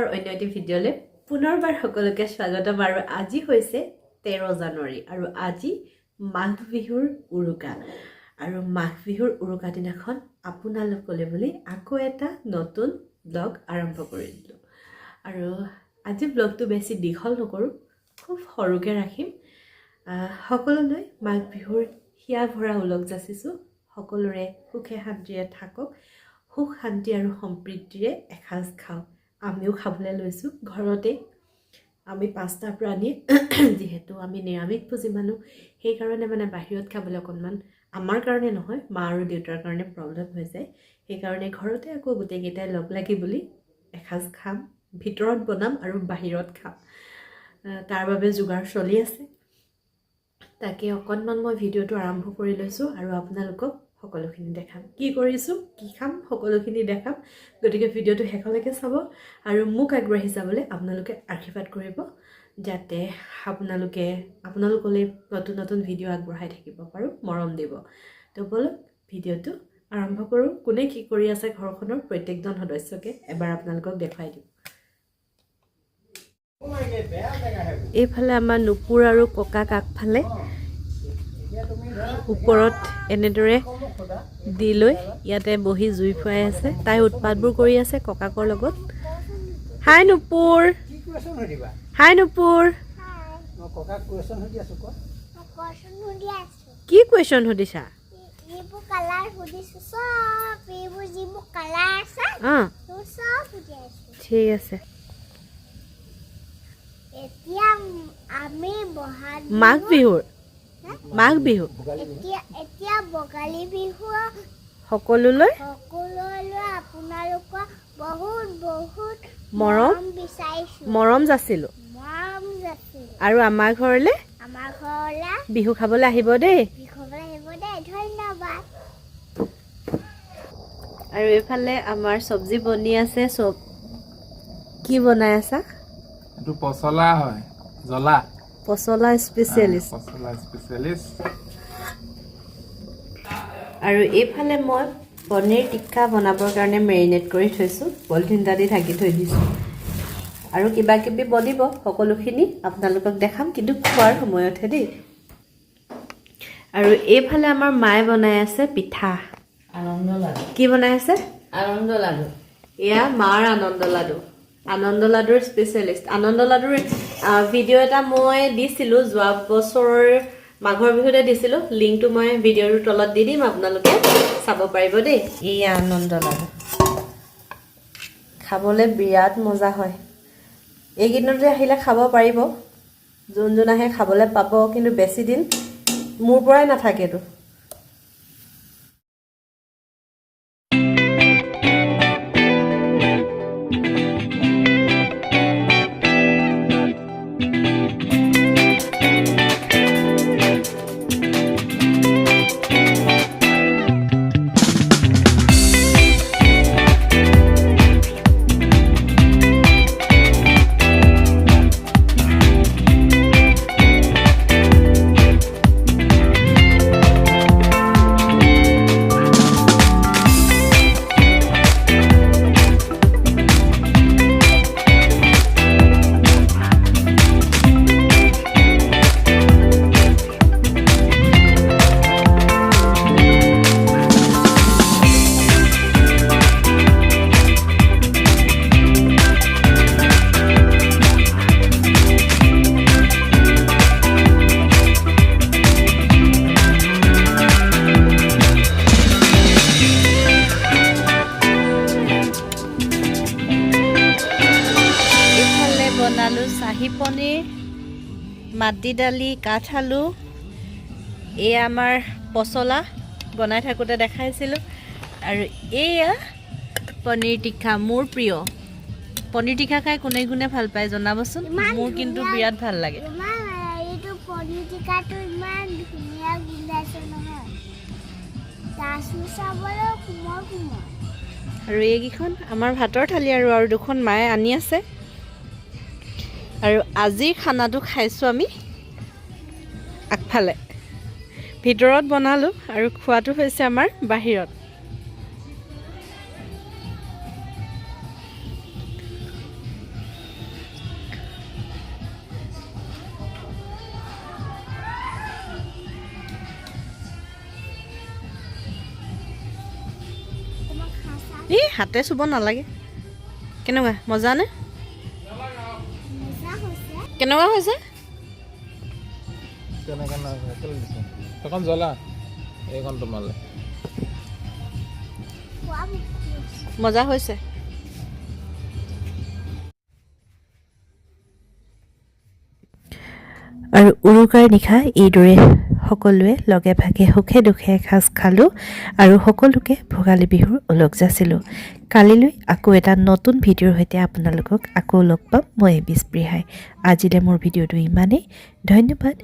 অন্য এটি ভিডিঅ'লৈ পুনৰবাৰ সকলোকে স্বাগতম আৰু আজি হৈছে 13 জানুৱাৰী আৰু আজি মাঘ বিহুৰ উৰুকা আৰু মাঘ বিহুৰ উৰুকা দিনাখন আপোনালোকলৈ বুলি আকৌ এটা নতুন ব্লগ আৰম্ভ কৰি দিলো আৰু আজি ব্লগটো বেছি দীঘল নকৰো খুব সৰুকে ৰাখিম সকলোলৈ মাঘ বিহুৰ হিয়া ভৰা উলগ যাচিছো সকলোৰে সুখে শান্তিৰে থাকক সুখ শান্তি আৰু সম্প্ৰীতিৰে এসাজ খাওক আমিও খাবলৈ লৈছো ঘৰতে আমি পাঁচটা প্ৰাণী যেহেতু আমি নিৰামিষভোজী মানুহ সেই কাৰণে মানে বাহিৰত খাবলৈ অকণমান আমাৰ কাৰণে নহয় মা আৰু দেউতাৰ কাৰণে প্ৰব্লেম হৈ যায় সেই কাৰণে ঘৰতে আকৌ গোটেই কেইটাই লগ লাগি বুলি এসাজ খাম ভিতৰত বনাম আৰু বাহিৰত খাম তাৰ বাবে যোগাৰ চলি আছে তাকে অকণমান মই ভিডিঅ'টো আৰম্ভ কৰি লৈছো আৰু আপোনালোকক সকলোখিনি দেখাম কি কৰিছো কি খাম সকলোখিনি দেখাম গতিকে ভিডিঅ'টো শেষলৈকে চাব আৰু মোক আগবাঢ়ি যাবলৈ আপোনালোকে আশীৰ্বাদ কৰিব যাতে আপোনালোকলৈ নতুন নতুন ভিডিঅ' আগবঢ়াই থাকিব পাৰো মৰম দিব তো বলক ভিডিঅ'টো আৰম্ভ কৰোঁ কোনে কি কৰি আছে ঘৰখনৰ প্ৰত্যেকজন সদস্যকে এবাৰ আপোনালোকক দেখাই দিম এইফালে আমাৰ নুপুৰ আৰু ককা কাকফালে ওপৰত এনেদৰে দি লৈ ইয়াতে বহি জুই ফুৱাই আছে তাই উৎপাতবোৰ কৰি আছে ককাকৰ লগত হাই নুপুৰ কি কুৱেশ্যন সুধিছা ঠিক আছে মাঘ বিহু এতিয়া বগালী বিহু সকলোলৈ আপোনালোকক বহুত বহুত মৰম যাচিলো আৰু আমাৰ ঘৰলৈ বিহু খাবলৈ আহিব দেই ধন্যবাদ আৰু এইফালে আমাৰ চব্জি বনি আছে চব কি বনাই আছা এইটো পচলা হয় জ্বলা পচলা স্পেচিয়েলিষ্ট আৰু এইফালে মই পনীৰ টিক্কা বনাবৰ কাৰণে মেৰিনেট কৰি থৈছোঁ পলিথিন এটা দি ঢাকি থৈ দিছোঁ আৰু কিবা কিবি বনিব সকলোখিনি আপোনালোকক দেখাম কিন্তু খোৱাৰ সময়তহে দেই আৰু এইফালে আমাৰ মায়ে বনাই আছে পিঠা আনন্দ লাডু কি বনাই আছে আনন্দ লাডু এয়া মাৰ আনন্দ লাডুৰ স্পেচিয়েলিষ্ট আনন্দ লাডুৰ ভিডিঅ' এটা মই দিছিলোঁ যোৱা বছৰৰ মাঘৰ বিহুতে দিছিলোঁ লিংকটো মই ভিডিঅ'টোৰ তলত দি দিম আপোনালোকে চাব পাৰিব দেই এই আনন্দ লাডু খাবলৈ বিৰাট মজা হয় এইকেইদিনতে আহিলে খাব পাৰিব যোন আহে খাবলৈ পাব কিন্তু বেছি দিন মোৰ পৰাই নাথাকেতো শাহী পনীৰ মাটি দালি কাঠআলু এয়া আমাৰ পচলা বনাই থাকোঁতে দেখাইছিলোঁ আৰু এয়া পনীৰ টিক্কা মোৰ প্ৰিয় পনীৰ টিক্কা খাই কোনে কোনে ভাল পায় জনাবচোন মোৰ কিন্তু বিৰাট ভাল লাগে আৰু এইকেইখন আমাৰ ভাতৰ থালি আৰু দুখন মায়ে আনি আছে আৰু আজিৰ খানাটো খাইছোঁ আমি আগফালে ভিতৰত বনালোঁ আৰু খোৱাটো হৈছে আমাৰ বাহিৰত এই হাতে চুব নালাগে কেনেকুৱা মজা নে মজা হৈছে কেনেকুৱা হৈছে এখন জ্বলা এইখন তোমালে খোৱা মজা হৈছে আৰু উৰুকাৰ নিশা এইদৰে সকলোৱে লগে ভাগে সুখে দুখে এসাঁজ খালোঁ আৰু সকলোকে ভোগালী বিহুৰ ওলগ যাচিলোঁ কালিলৈ আকৌ এটা নতুন ভিডিঅ'ৰ সৈতে আপোনালোকক আকৌ লগ পাম মই বিস্পৃহাই আজিলৈ মোৰ ভিডিঅ'টো ইমানেই ধন্যবাদ